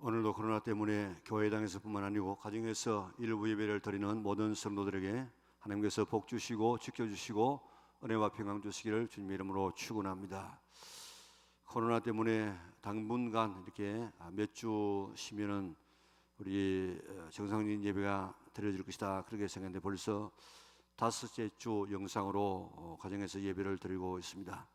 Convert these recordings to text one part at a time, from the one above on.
오늘도 코로나 때문에 교회당에서뿐만 아니고 가정에서 일부 예배를 드리는 모든 성도들에게 하나님께서 복 주시고 지켜주시고 은혜와 평강 주시기를 주님의 이름으로 축원합니다. 코로나 때문에 당분간 이렇게 몇 주 쉬면은 우리 정상적인 예배가 드려질 것이다 그렇게 생각했는데 벌써 다섯째 주 영상으로 가정에서 예배를 드리고 있습니다.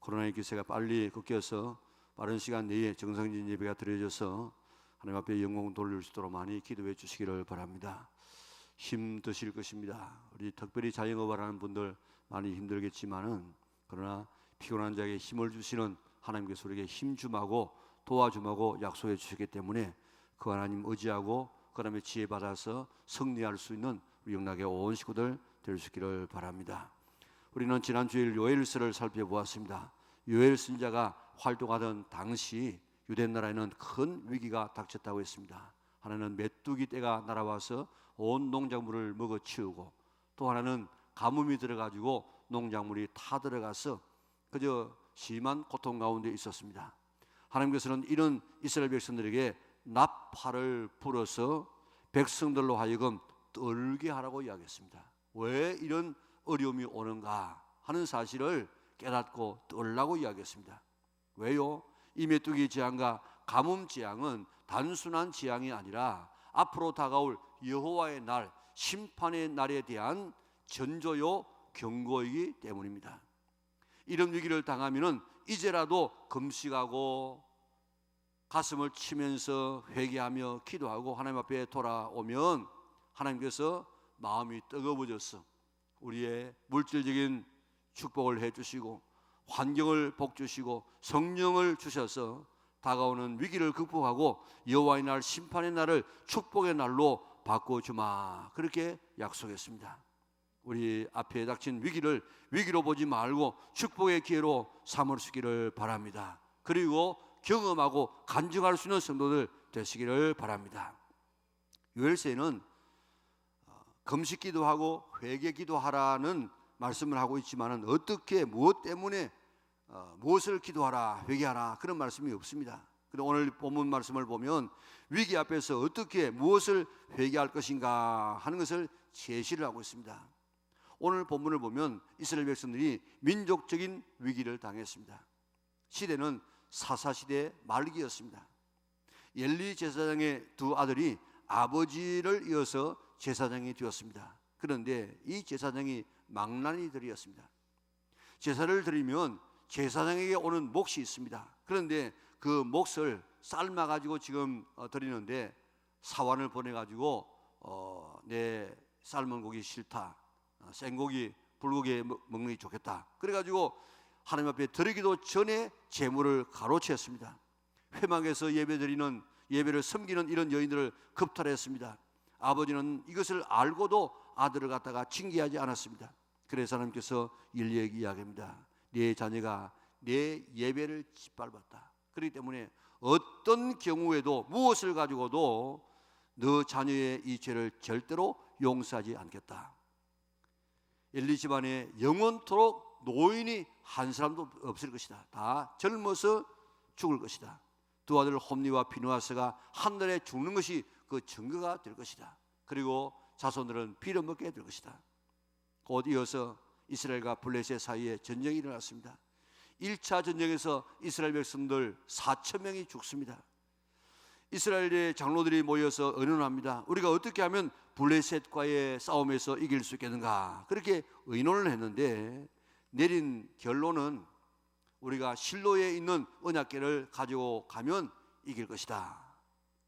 코로나의 기세가 빨리 꺾여서 빠른 시간 내에 정상적인 예배가 드려져서 하나님 앞에 영광 돌릴 수 있도록 많이 기도해 주시기를 바랍니다. 힘드실 것입니다. 우리 특별히 자영업을 하는 분들 많이 힘들겠지만은 그러나 피곤한 자에게 힘을 주시는 하나님께서 우리에게 힘 주마고 도와주마고 약속해 주셨기 때문에 그 하나님 의지하고 그 다음에 지혜 받아서 승리할 수 있는 우리 영락의 온 식구들 될 수 있기를 바랍니다. 우리는 지난 주일 요엘서를 살펴보았습니다. 요엘 선지자가 활동하던 당시 유대 나라에는 큰 위기가 닥쳤다고 했습니다. 하나는 메뚜기 떼가 날아와서 온 농작물을 먹어치우고 또 하나는 가뭄이 들어가지고 농작물이 타들어가서 그저 심한 고통 가운데 있었습니다. 하나님께서는 이런 이스라엘 백성들에게 나팔을 불어서 백성들로 하여금 떨게 하라고 이야기했습니다. 왜 이런 어려움이 오는가 하는 사실을 깨닫고 떨라고 이야기했습니다. 왜요? 이 메뚜기 재앙과 가뭄 재앙은 단순한 재앙이 아니라 앞으로 다가올 여호와의 날, 심판의 날에 대한 전조요 경고이기 때문입니다. 이런 위기를 당하면은 이제라도 금식하고 가슴을 치면서 회개하며 기도하고 하나님 앞에 돌아오면 하나님께서 마음이 뜨거워져서 우리의 물질적인 축복을 해주시고 환경을 복주시고 성령을 주셔서 다가오는 위기를 극복하고 여호와의 날 심판의 날을 축복의 날로 바꿔주마 그렇게 약속했습니다. 우리 앞에 닥친 위기를 위기로 보지 말고 축복의 기회로 삼을 수 있기를 바랍니다. 그리고 경험하고 간증할 수 있는 성도들 되시기를 바랍니다. 요엘서에는 금식 기도하고 회개 기도하라는 말씀을 하고 있지만은 어떻게 무엇 때문에 무엇을 기도하라 회개하라 그런 말씀이 없습니다. 그런데 오늘 본문 말씀을 보면 위기 앞에서 어떻게 무엇을 회개할 것인가 하는 것을 제시를 하고 있습니다. 오늘 본문을 보면 이스라엘 백성들이 민족적인 위기를 당했습니다. 시대는 사사시대 말기였습니다. 엘리 제사장의 두 아들이 아버지를 이어서 제사장이 되었습니다. 그런데 이 제사장이 망나니들이었습니다. 제사를 드리면 제사장에게 오는 몫이 있습니다. 그런데 그 몫을 삶아가지고 지금 드리는데 사환을 보내가지고 내 삶은 고기 싫다, 생고기 불고기 먹는 게 좋겠다 그래가지고 하나님 앞에 드리기도 전에 제물을 가로챘습니다. 회막에서 예배드리는 예배를 섬기는 이런 여인들을 급탈했습니다. 아버지는 이것을 알고도 아들을 갖다가 징계하지 않았습니다. 그래서 하나님께서 일리에게 이야기합니다. 네 자녀가 내 예배를 짓밟았다. 그렇기 때문에 어떤 경우에도 무엇을 가지고도 너 자녀의 이 죄를 절대로 용서하지 않겠다. 엘리 집안에 영원토록 노인이 한 사람도 없을 것이다. 다 젊어서 죽을 것이다. 두 아들 홈니와 비누아스가 한날에 죽는 것이 그 증거가 될 것이다. 그리고 자손들은 빌어먹게 될 것이다. 곧 이어서 이스라엘과 블레셋 사이에 전쟁이 일어났습니다. 1차 전쟁에서 이스라엘 백성들 4천 명이 죽습니다. 이스라엘의 장로들이 모여서 의논합니다. 우리가 어떻게 하면 블레셋과의 싸움에서 이길 수 있겠는가 그렇게 의논을 했는데 내린 결론은 우리가 실로에 있는 언약궤를 가지고 가면 이길 것이다.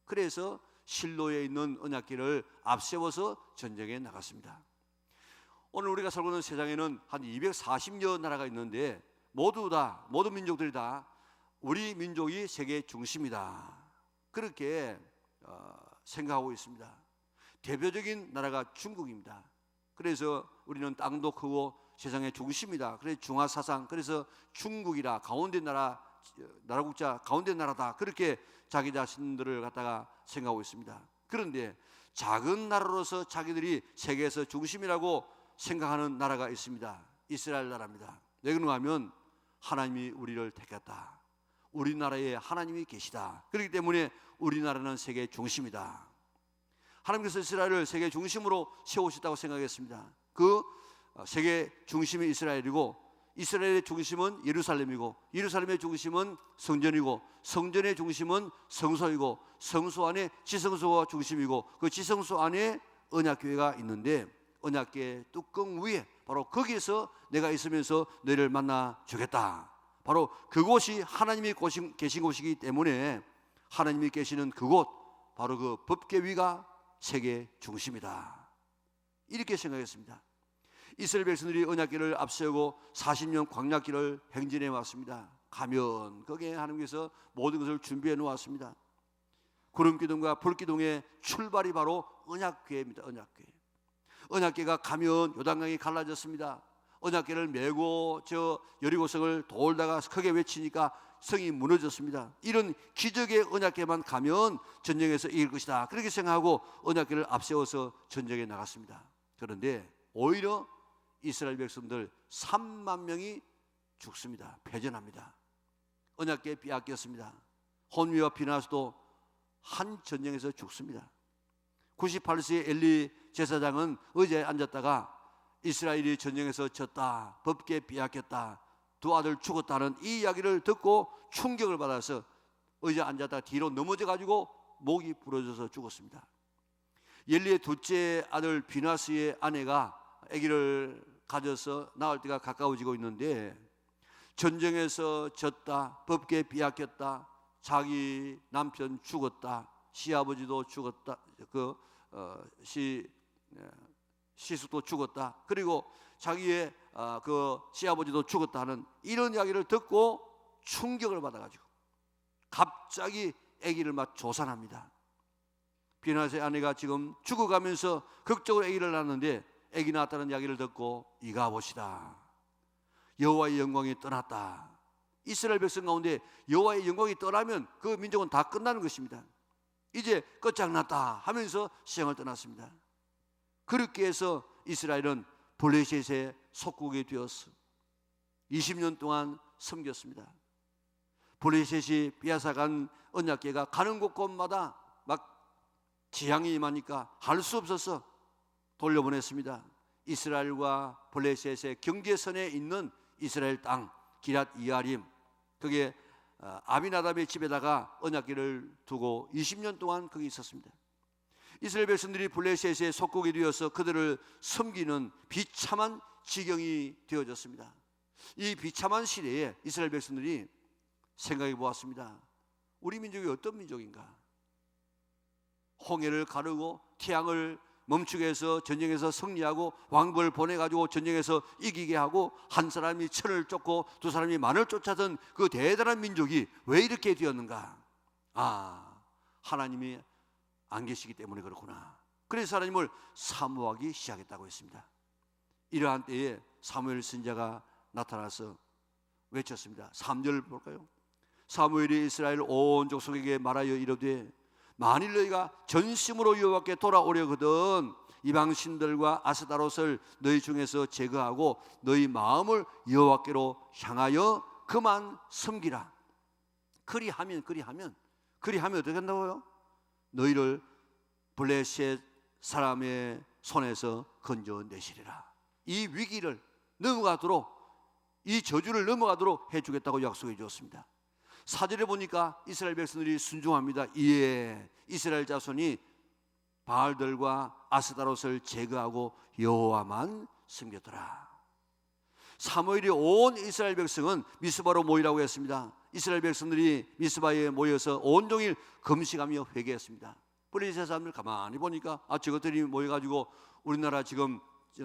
그래서 실로에 있는 언약궤를 앞세워서 전쟁에 나갔습니다. 오늘 우리가 살고 있는 세상에는 한 240여 나라가 있는데 모든 민족들이 다 우리 민족이 세계 중심이다 그렇게 생각하고 있습니다. 대표적인 나라가 중국입니다. 그래서 우리는 땅도 크고 세상의 중심이다. 그래서 중화사상 그래서 중국이라 가운데 나라 국자 가운데 나라다 그렇게 자기 자신들을 갖다가 생각하고 있습니다. 그런데 작은 나라로서 자기들이 세계에서 중심이라고 생각하는 나라가 있습니다. 이스라엘 나라입니다. 왜 그런가 하면 하나님이 우리를 택했다. 우리나라에 하나님이 계시다. 그렇기 때문에 우리나라는 세계 중심이다. 하나님께서 이스라엘을 세계 중심으로 세우셨다고 생각했습니다. 그 세계 중심이 이스라엘이고, 이스라엘의 중심은 예루살렘이고, 예루살렘의 중심은 성전이고, 성전의 중심은 성소이고, 성소 안에 지성소가 중심이고, 그 지성소 안에 언약궤가 있는데, 언약궤 뚜껑 위에 바로 거기에서 내가 있으면서 너희를 만나 주겠다. 바로 그곳이 하나님이 계신 곳이기 때문에 하나님이 계시는 그곳, 바로 그 법궤 위가 세계 중심이다. 이렇게 생각했습니다. 이스라엘 백성들이 언약궤를 앞세우고 40년 광야길을 행진해 왔습니다. 가면 거기에 하나님께서 모든 것을 준비해 놓았습니다. 구름기둥과 불기둥의 출발이 바로 언약궤입니다. 언약궤. 언약궤가 가면 요단강이 갈라졌습니다. 언약궤를 메고 저 여리고성을 돌다가 크게 외치니까 성이 무너졌습니다. 이런 기적의 언약궤만 가면 전쟁에서 이길 것이다. 그렇게 생각하고 언약궤를 앞세워서 전쟁에 나갔습니다. 그런데 오히려 이스라엘 백성들 3만 명이 죽습니다. 패전합니다. 언약궤 빼앗겼습니다. 혼미와 비나스도 한 전쟁에서 죽습니다. 98세의 엘리 제사장은 의자에 앉았다가 이스라엘이 전쟁에서 졌다, 법궤 빼앗겼다, 두 아들 죽었다는 이 이야기를 듣고 충격을 받아서 의자에 앉았다가 뒤로 넘어져 가지고 목이 부러져서 죽었습니다. 엘리의 둘째 아들 비나스의 아내가 아기를 가져서 낳을 때가 가까워지고 있는데, 전쟁에서 졌다, 법궤 빼앗겼다, 자기 남편 죽었다, 시아버지도 죽었다, 시숙도 죽었다, 그리고 자기의 그 시아버지도 죽었다 하는 이런 이야기를 듣고 충격을 받아가지고 갑자기 아기를 막 조산합니다. 비나스의 아내가 지금 죽어가면서 극적으로 아기를 낳았는데, 아기 낳았다는 이야기를 듣고 이가 보시다, 여호와의 영광이 떠났다. 이스라엘 백성 가운데 여호와의 영광이 떠나면 그 민족은 다 끝나는 것입니다. 이제 끝장났다 하면서 시장을 떠났습니다. 그렇게 해서 이스라엘은 블레셋의 속국이 되었어 20년 동안 섬겼습니다. 블레셋이 빼앗아간 언약궤가 가는 곳곳마다 막 재앙이 임하니까 할 수 없어서 돌려보냈습니다. 이스라엘과 블레셋의 경계선에 있는 이스라엘 땅 기랏 이아림, 그게 아비나답의 집에다가 언약궤를 두고 20년 동안 거기 있었습니다. 이스라엘 백성들이 블레셋의 속국이 되어서 그들을 섬기는 비참한 지경이 되어졌습니다. 이 비참한 시대에 이스라엘 백성들이 생각해 보았습니다. 우리 민족이 어떤 민족인가? 홍해를 가르고 태양을 멈추게 해서 전쟁에서 승리하고 왕벌 보내가지고 전쟁에서 이기게 하고, 한 사람이 천을 쫓고 두 사람이 만을 쫓아던 그 대단한 민족이 왜 이렇게 되었는가? 하나님이 안 계시기 때문에 그렇구나. 그래서 하나님을 사모하기 시작했다고 했습니다. 이러한 때에 사무엘 선지자가 나타나서 외쳤습니다. 3절 볼까요? 사무엘이 이스라엘 온 족속에게 말하여 이르되, 만일 너희가 전심으로 여호와께 돌아오려거든 이방 신들과 아스타롯을 너희 중에서 제거하고 너희 마음을 여호와께로 향하여 그만 섬기라. 그리하면 어떻게 한다고요? 너희를 블레셋 사람의 손에서 건져내시리라. 이 위기를 넘어가도록, 이 저주를 넘어가도록 해주겠다고 약속해 주었습니다. 4절에 보니까 이스라엘 백성들이 순종합니다. 이스라엘 자손이 바알들과 아스타롯을 제거하고 여호와만 섬겼더라. 사무엘이 온 이스라엘 백성은 미스바로 모이라고 했습니다. 이스라엘 백성들이 미스바에 모여서 온종일 금식하며 회개했습니다. 블레셋 사람들 가만히 보니까 저것들이 모여가지고 우리나라 지금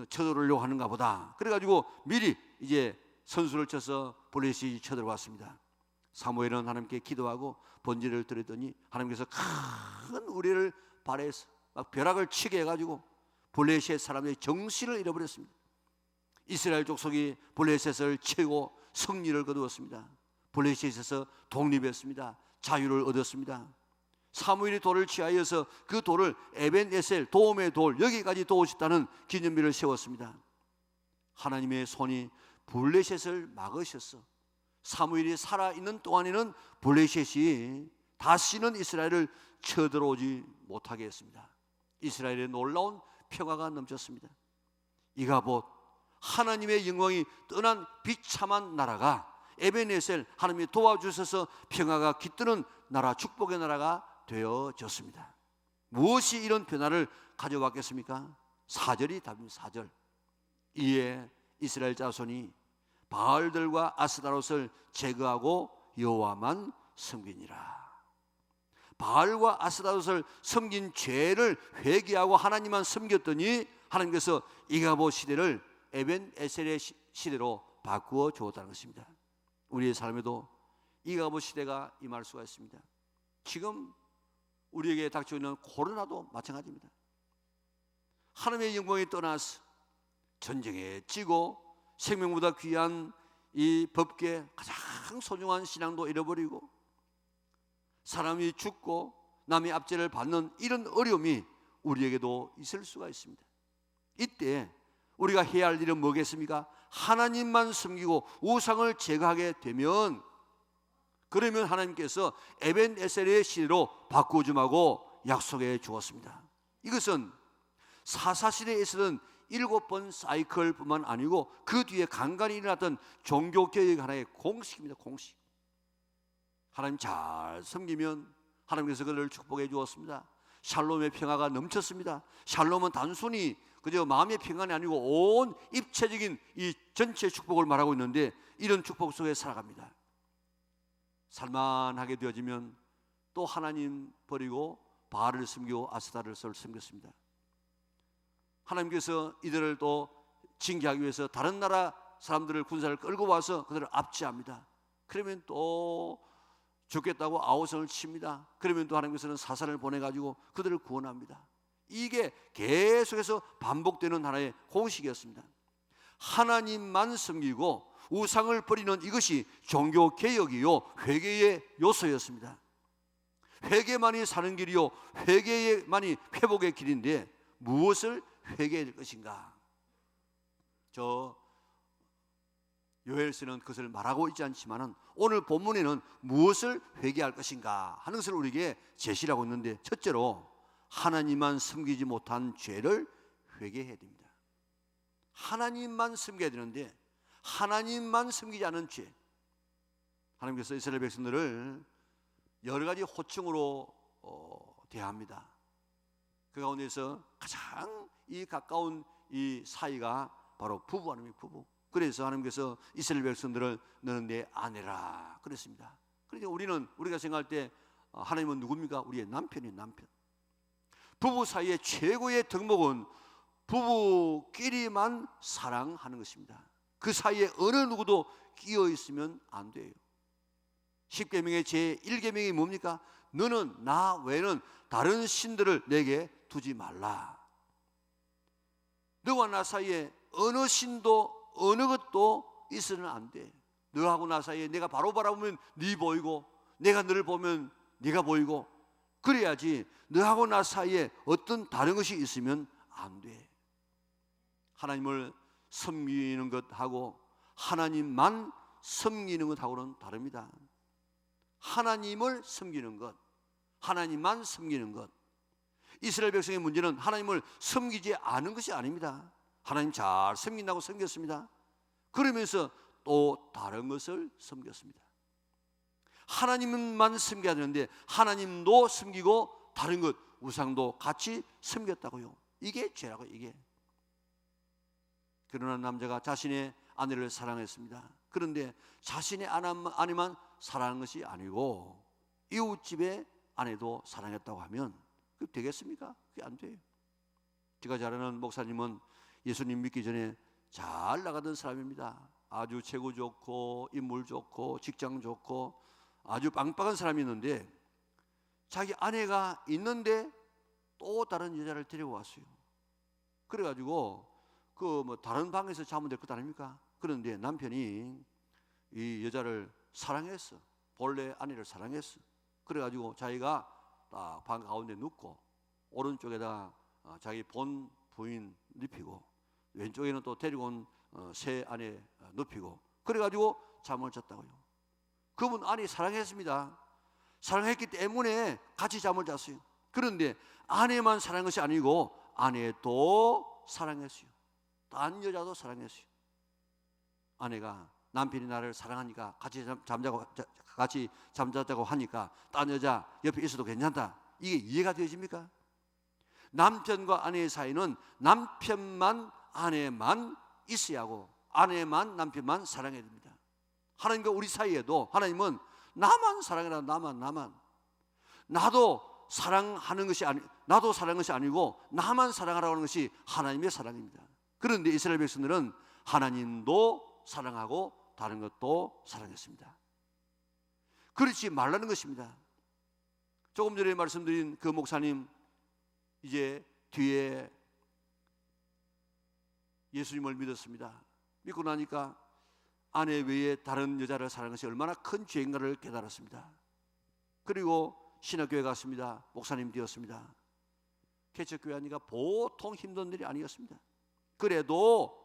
쳐들어오려고 하는가 보다. 그래가지고 미리 이제 선수를 쳐서 블레셋이 쳐들어왔습니다. 사무엘은 하나님께 기도하고 번제를 드렸더니 하나님께서 큰 우리를 발해서 막 벼락을 치게 해가지고 블레셋 사람의 정신을 잃어버렸습니다. 이스라엘 족속이 블레셋을 치고 승리를 거두었습니다. 블레셋에서 독립했습니다. 자유를 얻었습니다. 사무엘이 돌을 취하여서 그 돌을 에벤에셀, 도움의 돌, 여기까지 도우셨다는 기념비를 세웠습니다. 하나님의 손이 블레셋을 막으셨어. 사무엘이 살아있는 동안에는 블레셋이 다시는 이스라엘을 쳐들어오지 못하게 했습니다. 이스라엘의 놀라운 평화가 넘쳤습니다. 이가봇, 하나님의 영광이 떠난 비참한 나라가 에벤에셀, 하나님이 도와주셔서 평화가 깃드는 나라, 축복의 나라가 되어졌습니다. 무엇이 이런 변화를 가져왔겠습니까? 4절이 답입니다. 4절. 이에 이스라엘 자손이 바알들과 아스타롯을 제거하고 여호와만 섬기니라. 바알과 아스타롯을 섬긴 죄를 회개하고 하나님만 섬겼더니 하나님께서 이가봇 시대를 에벤에셀의 시대로 바꾸어 주었다는 것입니다. 우리의 삶에도 이가봇 시대가 임할 수가 있습니다. 지금 우리에게 닥치고 있는 코로나도 마찬가지입니다. 하나님의 영광이 떠나서 전쟁에 지고 생명보다 귀한 이 법계 가장 소중한 신앙도 잃어버리고 사람이 죽고 남의 압제를 받는 이런 어려움이 우리에게도 있을 수가 있습니다. 이때 우리가 해야 할 일은 뭐겠습니까? 하나님만 섬기고 우상을 제거하게 되면, 그러면 하나님께서 에벤에셀의 시대로 바꾸어주마고 약속해 주었습니다. 이것은 사사시대에 있었던 7번 사이클뿐만 아니고 그 뒤에 간간히 일어났던 종교개혁 하나의 공식입니다. 공식. 하나님 잘 섬기면 하나님께서 그들을 축복해 주었습니다. 샬롬의 평화가 넘쳤습니다. 샬롬은 단순히 그저 마음의 평안이 아니고 온 입체적인 이 전체 축복을 말하고 있는데, 이런 축복 속에 살아갑니다. 살만하게 되어지면 또 하나님 버리고 바알을 섬기고 아스타를 섬겼습니다. 하나님께서 이들을 또 징계하기 위해서 다른 나라 사람들을, 군사를 끌고 와서 그들을 압제합니다. 그러면 또 죽겠다고 아우성을 칩니다. 그러면 또 하나님께서는 사사를 보내가지고 그들을 구원합니다. 이게 계속해서 반복되는 하나의 공식이었습니다. 하나님만 섬기고 우상을 버리는 이것이 종교개혁이요 회개의 요소였습니다. 회개만이 사는 길이요 회개만이 회복의 길인데 무엇을 회개해야 될 것인가? 저 요엘서는 그것을 말하고 있지 않지만 오늘 본문에는 무엇을 회개할 것인가 하는 것을 우리에게 제시를 하고 있는데, 첫째로 하나님만 섬기지 못한 죄를 회개해야 됩니다. 하나님만 섬겨야 되는데 하나님만 섬기지 않은 죄, 하나님께서 이스라엘 백성들을 여러 가지 호칭으로 대합니다. 그 가운데서 가장 이 가까운 이 사이가 바로 부부 아닙니까? 부부. 그래서 하나님께서 이스라엘 백성들을 너는 내 아내라 그랬습니다. 그러니까 우리가 생각할 때 하나님은 누굽니까? 우리의 남편이에요. 남편. 부부 사이의 최고의 덕목은 부부끼리만 사랑하는 것입니다. 그 사이에 어느 누구도 끼어 있으면 안 돼요. 10계명의 제1계명이 뭡니까? 너는 나 외에는 다른 신들을 내게 두지 말라. 너와 나 사이에 어느 신도 어느 것도 있어서는 안 돼. 너하고 나 사이에 내가 바로 바라보면 네 보이고 내가 너를 보면 네가 보이고, 그래야지 너하고 나 사이에 어떤 다른 것이 있으면 안 돼. 하나님을 섬기는 것하고 하나님만 섬기는 것하고는 다릅니다. 하나님을 섬기는 것, 하나님만 섬기는 것. 이스라엘 백성의 문제는 하나님을 섬기지 않은 것이 아닙니다. 하나님 잘 섬긴다고 섬겼습니다. 그러면서 또 다른 것을 섬겼습니다. 하나님만 섬겨야 되는데 하나님도 섬기고 다른 것, 우상도 같이 섬겼다고요. 이게 죄라고. 이게. 결혼한 남자가 자신의 아내를 사랑했습니다. 그런데 자신의 아내만 사랑하는 것이 아니고 이웃집의 아내도 사랑했다고 하면 그게 되겠습니까? 그게 안 돼요. 제가 잘 아는 목사님은 예수님 믿기 전에 잘 나가던 사람입니다. 아주 체구 좋고 인물 좋고 직장 좋고 아주 빵빵한 사람이 있는데 자기 아내가 있는데 또 다른 여자를 데리고 왔어요. 그래가지고 다른 방에서 자면 될 것 아닙니까? 그런데 남편이 이 여자를 사랑했어. 본래 아내를 사랑했어. 그래가지고 자기가 딱 방 가운데 눕고 오른쪽에다 자기 본 부인 눕히고 왼쪽에는 또 데리고 온 새 아내 눕히고 그래가지고 잠을 잤다고요. 그분 아내 사랑했습니다. 사랑했기 때문에 같이 잠을 잤어요. 그런데 아내만 사랑한 것이 아니고 아내도 사랑했어요. 딴 여자도 사랑했어요. 아내가 남편이 나를 사랑하니까 같이 잠자자고 하니까 딴 여자 옆에 있어도 괜찮다. 이게 이해가 되어집니까? 남편과 아내의 사이는 남편만 아내만 있어야 하고 아내만 남편만 사랑해야 됩니다. 하나님과 우리 사이에도 하나님은 나만 사랑해라. 나만 나도 사랑하는 것이 아니고 나만 사랑하라고 하는 것이 하나님의 사랑입니다. 그런데 이스라엘 백성들은 하나님도 사랑하고 다른 것도 사랑했습니다. 그렇지 말라는 것입니다. 조금 전에 말씀드린 그 목사님 이제 뒤에 예수님을 믿었습니다. 믿고 나니까 아내 외에 다른 여자를 사랑하는 것이 얼마나 큰 죄인가를 깨달았습니다. 그리고 신학교에 갔습니다. 목사님 되었습니다. 개척교회 하니까 보통 힘든 일이 아니었습니다. 그래도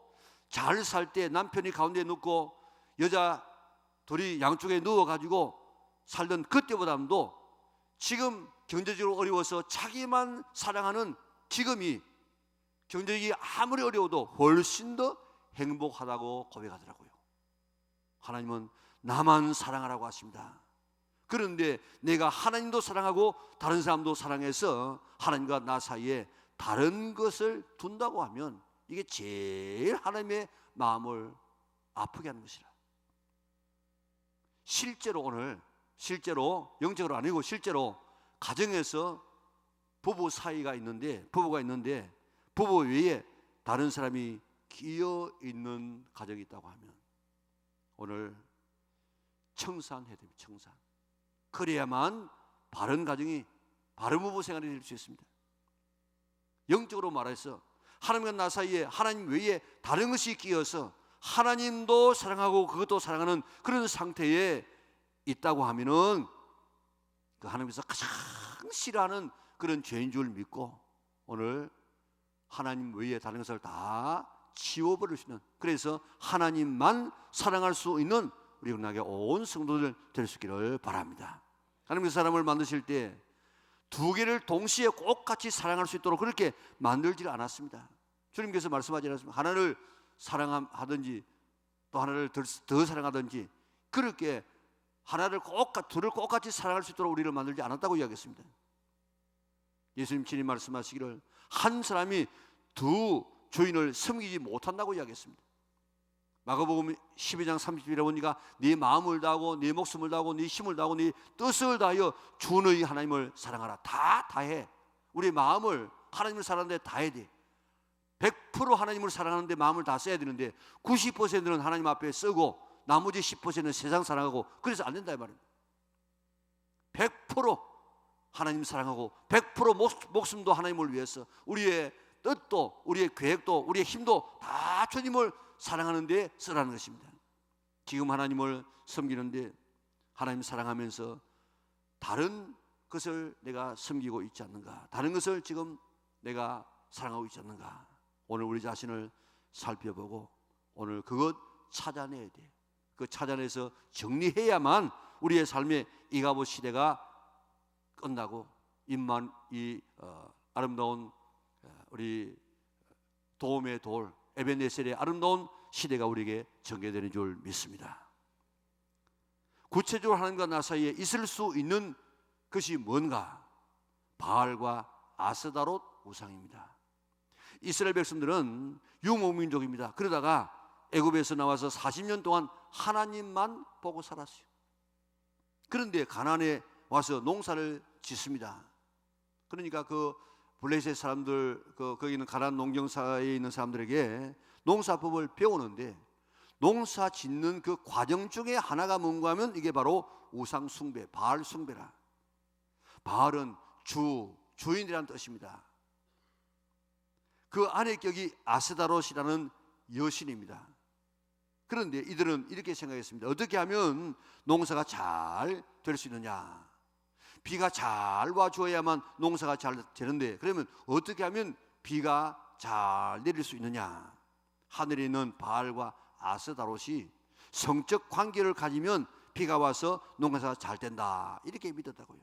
잘 살 때 남편이 가운데 눕고 여자 둘이 양쪽에 누워가지고 살던 그때보다도 지금 경제적으로 어려워서 자기만 사랑하는 지금이 경제적이 아무리 어려워도 훨씬 더 행복하다고 고백하더라고요. 하나님은 나만 사랑하라고 하십니다. 그런데 내가 하나님도 사랑하고 다른 사람도 사랑해서 하나님과 나 사이에 다른 것을 둔다고 하면 이게 제일 하나님의 마음을 아프게 하는 것이라. 실제로 영적으로 아니고 실제로 가정에서 부부가 있는데 부부 외에 다른 사람이 끼어 있는 가정이 있다고 하면 오늘 청산해야 됩니다. 청산. 그래야만 바른 가정이 바른 부부 생활이 될 수 있습니다. 영적으로 말해서 하나님과 나 사이에 하나님 외에 다른 것이 끼어서 하나님도 사랑하고 그것도 사랑하는 그런 상태에 있다고 하면은 그 하나님께서 가장 싫어하는 그런 죄인 줄 믿고 오늘 하나님 외에 다른 것을 다 지워버릴 수 있는, 그래서 하나님만 사랑할 수 있는 우리 은하계 온 성도들 될 수 있기를 바랍니다. 하나님께서 사람을 만드실 때 두 개를 동시에 꼭 같이 사랑할 수 있도록 그렇게 만들지 않았습니다. 주님께서 말씀하지 않았습니다. 하나를 사랑하든지 또 하나를 더 사랑하든지 그렇게 둘을 꼭 같이 사랑할 수 있도록 우리를 만들지 않았다고 이야기했습니다. 예수님 친히 말씀하시기를 한 사람이 두 주인을 섬기지 못한다고 이야기했습니다. 마가복음 12장 30절에 보니까 네 마음을 다하고 네 목숨을 다하고 네 힘을 다하고 네 뜻을 다하여 주 너희 하나님을 사랑하라. 다해. 우리 마음을 하나님을 사랑하는데 다해야 돼. 100% 하나님을 사랑하는데 마음을 다 써야 되는데 90%는 하나님 앞에 쓰고 나머지 10%는 세상 사랑하고 그래서 안 된다 이 말입니다. 100% 하나님 사랑하고 100% 목숨도 하나님을 위해서 우리의 뜻도 우리의 계획도 우리의 힘도 다 주님을 사랑하는 데 쓰라는 것입니다. 지금 하나님을 섬기는데 하나님 사랑하면서 다른 것을 내가 섬기고 있지 않는가? 다른 것을 지금 내가 사랑하고 있지 않는가? 오늘 우리 자신을 살펴보고 오늘 그것 찾아내야 돼. 그 찾아내서 정리해야만 우리의 삶의 이가보 시대가 끝나고 이 아름다운 우리 도움의 돌 에벤네셀의 아름다운 시대가 우리에게 전개되는 줄 믿습니다. 구체적으로 하나님과 나 사이에 있을 수 있는 것이 뭔가? 바알과 아스다롯 우상입니다. 이스라엘 백성들은 유목민족입니다. 그러다가 애굽에서 나와서 40년 동안 하나님만 보고 살았어요. 그런데 가나안에 와서 농사를 짓습니다. 그러니까 그 블레셋 사람들, 거기 있는 가나안 농경사에 있는 사람들에게 농사법을 배우는데 농사 짓는 그 과정 중에 하나가 뭔가 하면 이게 바로 우상 숭배, 바알 숭배라. 바알은 주인이라는 뜻입니다. 그 안의 격이 아스다롯이라는 여신입니다. 그런데 이들은 이렇게 생각했습니다. 어떻게 하면 농사가 잘 될 수 있느냐? 비가 잘 와줘야만 농사가 잘 되는데 그러면 어떻게 하면 비가 잘 내릴 수 있느냐? 하늘에 있는 바알과 아스다롯이 성적 관계를 가지면 비가 와서 농사가 잘 된다, 이렇게 믿었다고요.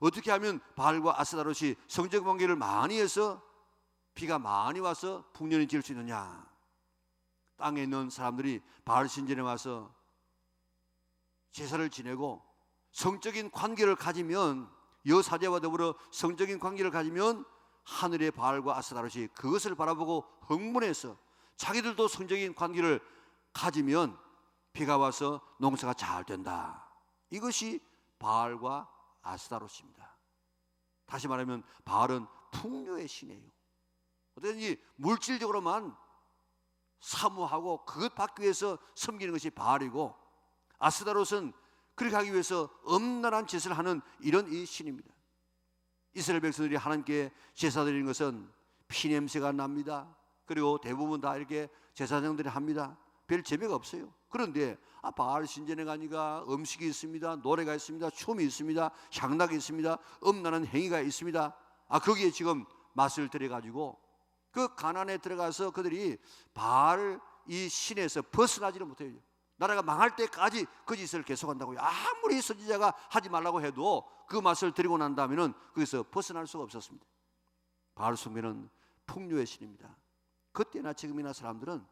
어떻게 하면 바알과 아스타롯이 성적 관계를 많이 해서 비가 많이 와서 풍년이 지을 수 있느냐? 땅에 있는 사람들이 바알 신전에 와서 제사를 지내고 성적인 관계를 가지면, 여사제와 더불어 성적인 관계를 가지면 하늘의 바알과 아스타롯이 그것을 바라보고 흥분해서 자기들도 성적인 관계를 가지면 비가 와서 농사가 잘 된다. 이것이 바알과 아스타롯입니다. 다시 말하면 바알은 풍요의 신이에요. 어떻게든지 물질적으로만 사모하고 그것 받기 위해서 섬기는 것이 바알이고, 아스타롯은 그렇게 하기 위해서 엄란한 짓을 하는 이런 이 신입니다. 이스라엘 백성들이 하나님께 제사 드리는 것은 피냄새가 납니다. 그리고 대부분 다 이렇게 제사장들이 합니다. 별 재미가 없어요. 그런데 바알 신전에 가니까 음식이 있습니다, 노래가 있습니다, 춤이 있습니다, 향락이 있습니다, 음란한 행위가 있습니다. 거기에 지금 맛을 들여가지고 그 가난에 들어가서 그들이 바알 이 신에서 벗어나지를 못해요. 나라가 망할 때까지 그 짓을 계속한다고요. 아무리 선지자가 하지 말라고 해도 그 맛을 들이고 난 다음에는 거기서 벗어날 수가 없었습니다. 바알 숭배는 풍요의 신입니다. 그때나 지금이나 사람들은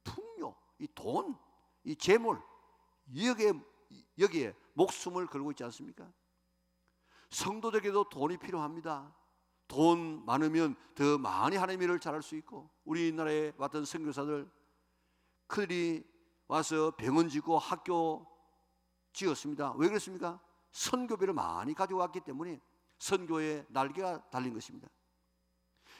풍요, 이 돈, 이 재물, 여기에 목숨을 걸고 있지 않습니까? 성도들에게도 돈이 필요합니다. 돈 많으면 더 많이 하나님의 일을 잘할 수 있고, 우리나라에 왔던 선교사들, 그들이 와서 병원 짓고 학교 지었습니다. 왜 그렇습니까? 선교비를 많이 가지고 왔기 때문에 선교의 날개가 달린 것입니다.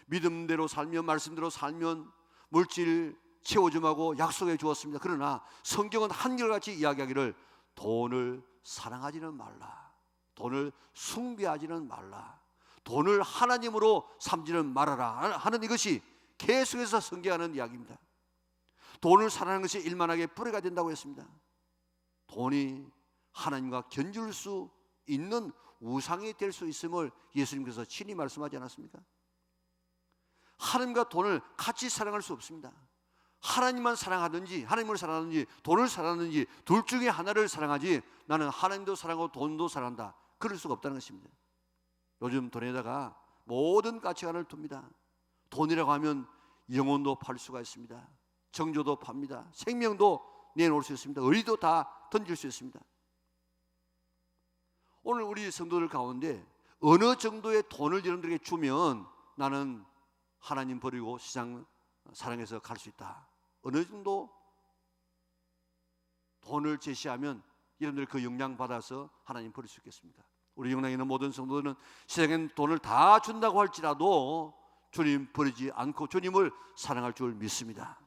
믿음대로 살면, 말씀대로 살면 물질 채워줌하고 약속해 주었습니다. 그러나 성경은 한결같이 이야기하기를 돈을 사랑하지는 말라, 돈을 숭배하지는 말라, 돈을 하나님으로 삼지는 말아라 하는 이것이 계속해서 성경하는 이야기입니다. 돈을 사랑하는 것이 일만하게 뿌리가 된다고 했습니다. 돈이 하나님과 견줄 수 있는 우상이 될 수 있음을 예수님께서 친히 말씀하지 않았습니까? 하나님과 돈을 같이 사랑할 수 없습니다. 하나님만 사랑하든지 하나님을 사랑하든지 돈을 사랑하든지 둘 중에 하나를 사랑하지, 나는 하나님도 사랑하고 돈도 사랑한다, 그럴 수가 없다는 것입니다. 요즘 돈에다가 모든 가치관을 둡니다. 돈이라고 하면 영혼도 팔 수가 있습니다. 정조도 팝니다. 생명도 내놓을 수 있습니다. 의리도 다 던질 수 있습니다. 오늘 우리 성도들 가운데 어느 정도의 돈을 여러분들에게 주면 나는 하나님 버리고 세상 사랑해서 갈 수 있다, 어느 정도 돈을 제시하면 여러분들 그 영향 받아서 하나님 버릴 수 있겠습니까? 우리 영향에 있는 모든 성도들은 세상에 돈을 다 준다고 할지라도 주님 버리지 않고 주님을 사랑할 줄 믿습니다.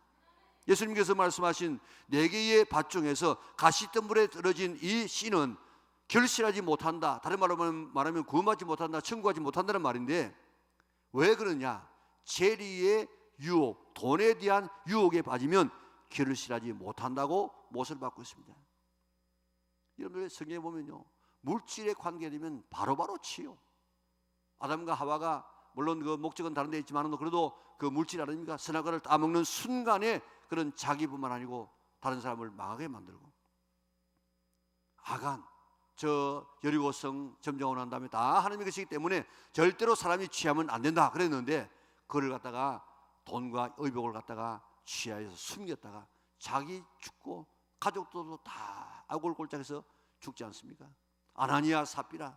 예수님께서 말씀하신 4개의 밭 중에서 가시덤불에 떨어진 이 씨는 결실하지 못한다, 다른 말로 말하면 구원받지 못한다, 천국하지 못한다는 말인데, 왜 그러냐? 재리의 유혹, 돈에 대한 유혹에 빠지면 결실하지 못한다고 못을 받고 있습니다. 여러분들 성경에 보면요, 물질에 관계되면 바로바로 치요. 아담과 하와가 물론 그 목적은 다른 데 있지만 그래도 그 물질 아닙니까? 선악과를 따먹는 순간에 그런 자기뿐만 아니고 다른 사람을 망하게 만들고, 아간 저 여리고성 점령하고 난 다음에 다 하나님의 것이기 때문에 절대로 사람이 취하면 안 된다 그랬는데, 그를 갖다가 돈과 의복을 갖다가 취하여서 숨겼다가 자기 죽고 가족들도 다 아골골짝해서 죽지 않습니까? 아나니아 삽비라,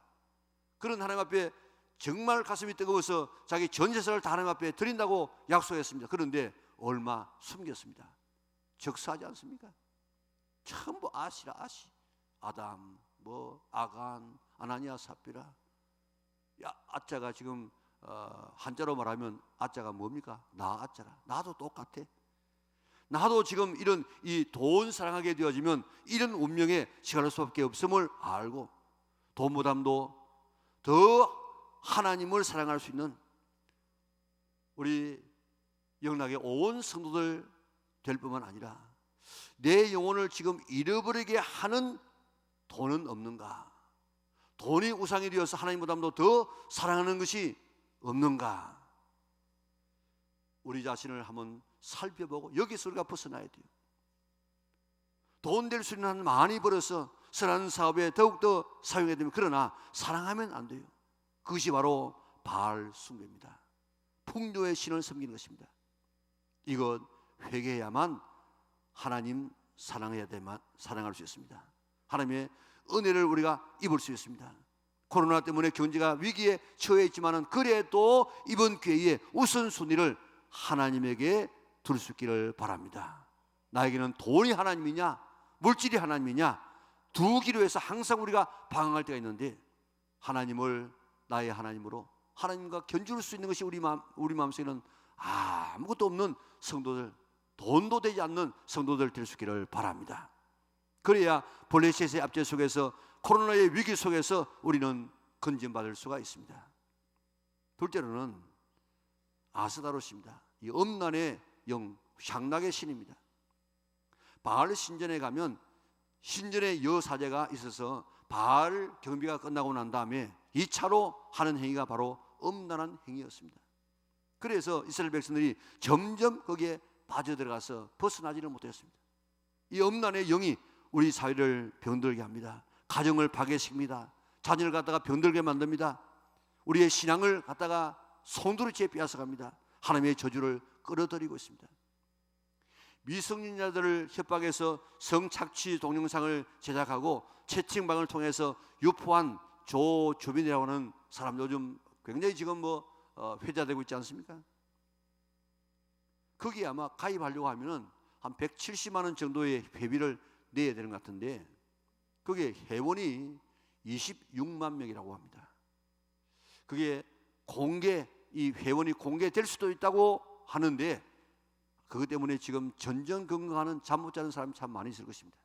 그런 하나님 앞에 정말 가슴이 뜨거워서 자기 전 재산을 다 하나님 앞에 드린다고 약속했습니다. 그런데 얼마 숨겼습니다. 적사하지 않습니까? 전부 아시라, 아시, 아담, 아간, 아나니아 삽비라. 아자가 지금 한자로 말하면 아자가 뭡니까? 나 아자라. 나도 똑같아. 나도 지금 이런 이 돈 사랑하게 되어지면 이런 운명에 시간할 수밖에 없음을 알고, 돈보담도 더 하나님을 사랑할 수 있는 우리 영락의 온 성도들 될 뿐만 아니라 내 영혼을 지금 잃어버리게 하는 돈은 없는가? 돈이 우상이 되어서 하나님보다도 더 사랑하는 것이 없는가? 우리 자신을 한번 살펴보고 여기서 우리가 벗어나야 돼요. 돈 될 수 있는 한 많이 벌어서 선한 사업에 더욱더 사용해야 됩니다. 그러나 사랑하면 안 돼요. 그것이 바로 바알 숭배입니다. 풍요의 신을 섬기는 것입니다. 이것 회개해야만 하나님 사랑해야 되만 사랑할 수 있습니다. 하나님의 은혜를 우리가 입을 수 있습니다. 코로나 때문에 경제가 위기에 처해 있지만은 그래도 이번 기회에 우선순위를 하나님에게 둘 수 있기를 바랍니다. 나에게는 돈이 하나님이냐 물질이 하나님이냐 두 기로에서 항상 우리가 방황할 때가 있는데 하나님을 나의 하나님으로 하나님과 견줄 수 있는 것이 우리 마음속에는 아무것도 없는 성도들, 돈도 되지 않는 성도들 될 수 있기를 바랍니다. 그래야 블레셋의 압제 속에서 코로나의 위기 속에서 우리는 건진받을 수가 있습니다. 둘째로는 아스다롯입니다. 이 음란의 영, 향락의 신입니다. 바알 신전에 가면 신전의 여사제가 있어서 바알 경비가 끝나고 난 다음에 2차로 하는 행위가 바로 음란한 행위였습니다. 그래서 이스라엘 백성들이 점점 거기에 빠져들어가서 벗어나지를 못했습니다. 이 음란의 영이 우리 사회를 병들게 합니다. 가정을 파괴시킵니다. 자녀를 갖다가 병들게 만듭니다. 우리의 신앙을 갖다가 손두루째 빼앗아갑니다. 하나님의 저주를 끌어들이고 있습니다. 미성년자들을 협박해서 성착취 동영상을 제작하고 채팅방을 통해서 유포한 조주빈이라고 하는 사람 요즘 굉장히 지금 회자되고 있지 않습니까? 거기에 아마 가입하려고 하면은 한 170만 원 정도의 회비를 내야 되는 것 같은데 그게 회원이 26만 명이라고 합니다. 그게 이 회원이 공개될 수도 있다고 하는데 그것 때문에 지금 전전긍긍하는 잠 못 자는 사람이 참 많이 있을 것입니다.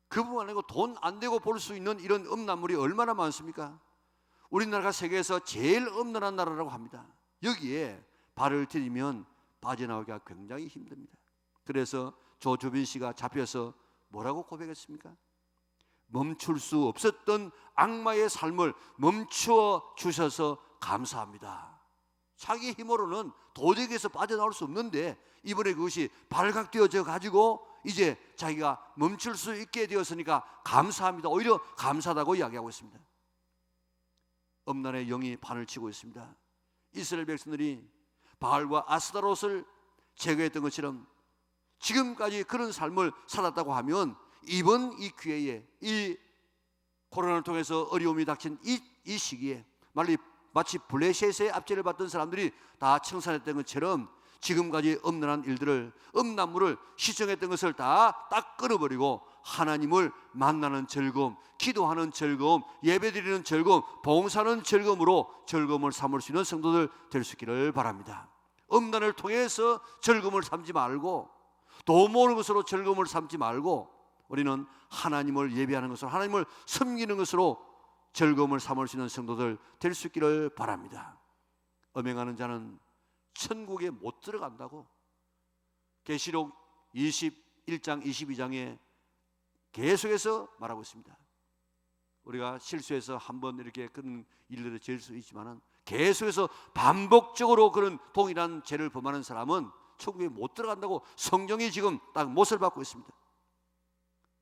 그뿐만 아니고 돈 안 되고 볼 수 있는 이런 음란물이 얼마나 많습니까? 우리나라가 세계에서 제일 음란한 나라라고 합니다. 여기에 발을 들이면 빠져나오기가 굉장히 힘듭니다. 그래서 조주빈 씨가 잡혀서 뭐라고 고백했습니까? 멈출 수 없었던 악마의 삶을 멈추어 주셔서 감사합니다. 자기 힘으로는 도저히에서 빠져나올 수 없는데 이번에 그것이 발각되어져 가지고 이제 자기가 멈출 수 있게 되었으니까 감사합니다. 오히려 감사하다고 이야기하고 있습니다. 음란의 영이 판을 치고 있습니다. 이스라엘 백성들이 바알과 아스타롯을 제거했던 것처럼 지금까지 그런 삶을 살았다고 하면 이번 이 기회에 이 코로나를 통해서 어려움이 닥친 이 시기에 마치 블레셋의 압제를 받던 사람들이 다 청산했던 것처럼 지금까지 음란한 일들을 음란물을 시청했던 것을 다 딱 끊어버리고 하나님을 만나는 즐거움, 기도하는 즐거움, 예배드리는 즐거움, 봉사하는 즐거움으로 즐거움을 삼을 수 있는 성도들 될 수 있기를 바랍니다. 음란을 통해서 즐거움을 삼지 말고 돈 모으는 것으로 즐거움을 삼지 말고 우리는 하나님을 예배하는 것으로 하나님을 섬기는 것으로 즐거움을 삼을 수 있는 성도들 될 수 있기를 바랍니다. 음행하는 자는 천국에 못 들어간다고 계시록 21장 22장에 계속해서 말하고 있습니다. 우리가 실수해서 한번 이렇게 그런 일들을 지을 수 있지만 계속해서 반복적으로 그런 동일한 죄를 범하는 사람은 천국에 못 들어간다고 성경이 지금 딱 못을 받고 있습니다.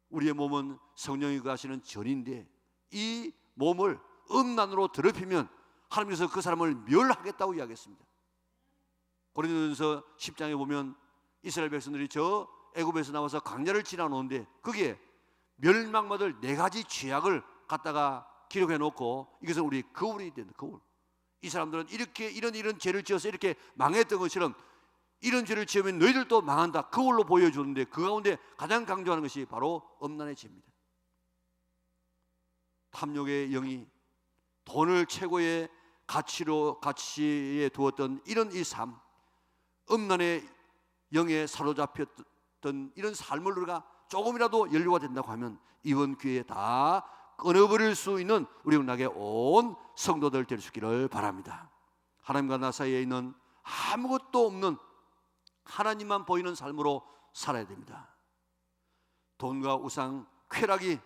우리의 몸은 성령이 거하시는 전인데 이 몸을 음란으로 더럽히면 하나님께서 그 사람을 멸하겠다고 이야기했습니다. 고린도전서 10장에 보면 이스라엘 백성들이 저 애굽에서 나와서 광야를 지나오는데 거기에 멸망받을 4가지 죄악을 갖다가 기록해 놓고 이것은 우리 거울이 된다. 거울. 이 사람들은 이렇게 이런 죄를 지어서 이렇게 망했던 것처럼 이런 죄를 지으면 너희들도 망한다. 거울로 보여주는데 그 가운데 가장 강조하는 것이 바로 음란의 죄입니다. 탐욕의 영이 돈을 최고의 가치에 두었던 이런 이 삶, 음란의 영에 사로잡혔던 이런 삶을 우리가 조금이라도 연료가 된다고 하면 이번 기회에 다 끊어버릴 수 있는 우리 은락의 온 성도들 될 수 있기를 바랍니다. 하나님과 나 사이에 있는 아무것도 없는 하나님만 보이는 삶으로 살아야 됩니다. 돈과 우상, 쾌락이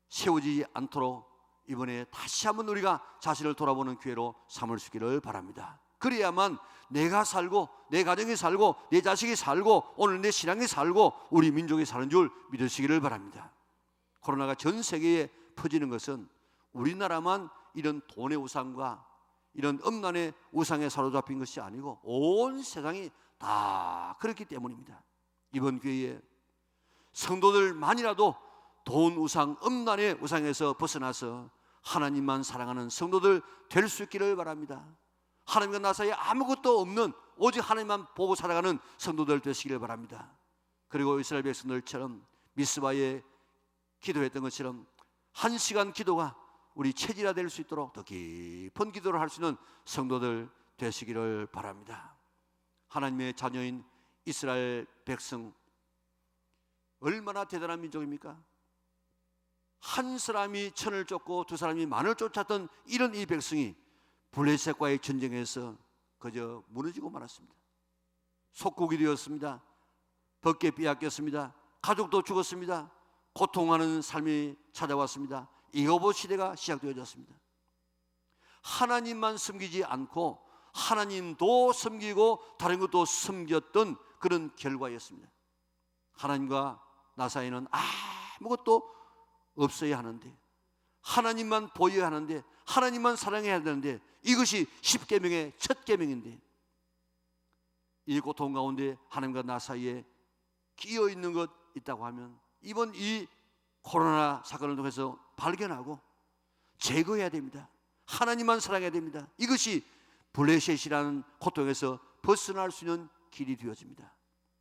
세워지지 않도록 이번에 다시 한번 우리가 자신을 돌아보는 기회로 삼을 수 있기를 바랍니다. 그래야만 내가 살고 내 가정이 살고 내 자식이 살고 오늘 내 신앙이 살고 우리 민족이 사는 줄 믿으시기를 바랍니다. 코로나가 전 세계에 퍼지는 것은 우리나라만 이런 돈의 우상과 이런 음란의 우상에 사로잡힌 것이 아니고 온 세상이 다 그렇기 때문입니다. 이번 기회에 성도들만이라도 돈 우상, 음란의 우상에서 벗어나서 하나님만 사랑하는 성도들 될 수 있기를 바랍니다. 하나님과 나 사이에 아무것도 없는 오직 하나님만 보고 살아가는 성도들 되시기를 바랍니다. 그리고 이스라엘 백성들처럼 미스바에 기도했던 것처럼 1시간 기도가 우리 체질화 될 수 있도록 더 깊은 기도를 할 수 있는 성도들 되시기를 바랍니다. 하나님의 자녀인 이스라엘 백성, 얼마나 대단한 민족입니까? 한 사람이 천을 쫓고 두 사람이 만을 쫓았던 이런 이 백성이 블레셋과의 전쟁에서 그저 무너지고 말았습니다. 속국이 되었습니다. 벗게 빼앗겼습니다. 가족도 죽었습니다. 고통하는 삶이 찾아왔습니다. 이거보 시대가 시작되어졌습니다. 하나님만 섬기지 않고 하나님도 섬기고 다른 것도 섬겼던 그런 결과였습니다. 하나님과 나 사이에는 아무것도 없어야 하는데, 하나님만 보여야 하는데, 하나님만 사랑해야 되는데, 이것이 10계명의 첫 계명인데, 이 고통 가운데 하나님과 나 사이에 끼어 있는 것 있다고 하면 이번 이 코로나 사건을 통해서 발견하고 제거해야 됩니다. 하나님만 사랑해야 됩니다. 이것이 블레셋이라는 고통에서 벗어날 수 있는 길이 되어집니다.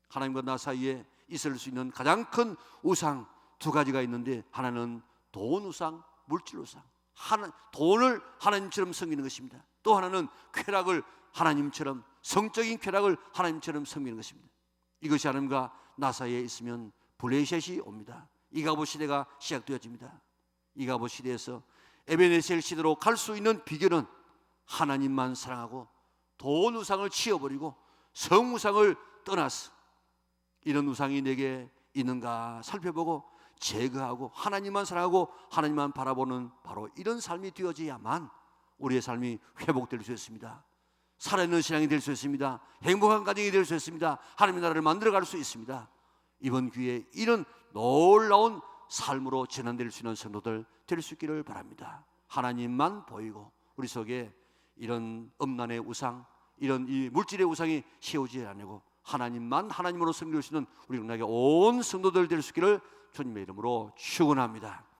하나님과 나 사이에 있을 수 있는 가장 큰 우상 두 가지가 있는데, 하나는 돈 우상, 물질 우상. 돈을 하나님처럼 섬기는 것입니다. 또 하나는 쾌락을 하나님처럼, 성적인 쾌락을 하나님처럼 섬기는 것입니다. 이것이 하나님과 나 사이에 있으면 블레셋이 옵니다. 이가보 시대가 시작되어집니다. 이가보 시대에서 에베네셀 시대로 갈 수 있는 비결은 하나님만 사랑하고 돈 우상을 치워버리고 성 우상을 떠나서 이런 우상이 내게 있는가 살펴보고 제거하고 하나님만 사랑하고 하나님만 바라보는 바로 이런 삶이 되어져야만 우리의 삶이 회복될 수 있습니다. 살아있는 신앙이 될 수 있습니다. 행복한 가정이 될 수 있습니다. 하나님의 나라를 만들어갈 수 있습니다. 이번 기회에 이런 놀라운 삶으로 전환될 수 있는 성도들 될 수 있기를 바랍니다. 하나님만 보이고 우리 속에 이런 음란의 우상, 이런 이 물질의 우상이 세우지 않고 하나님만 하나님으로 섬길 수 있는 우리 나에게 온 성도들 될 수 있기를 주님의 이름으로 축원합니다.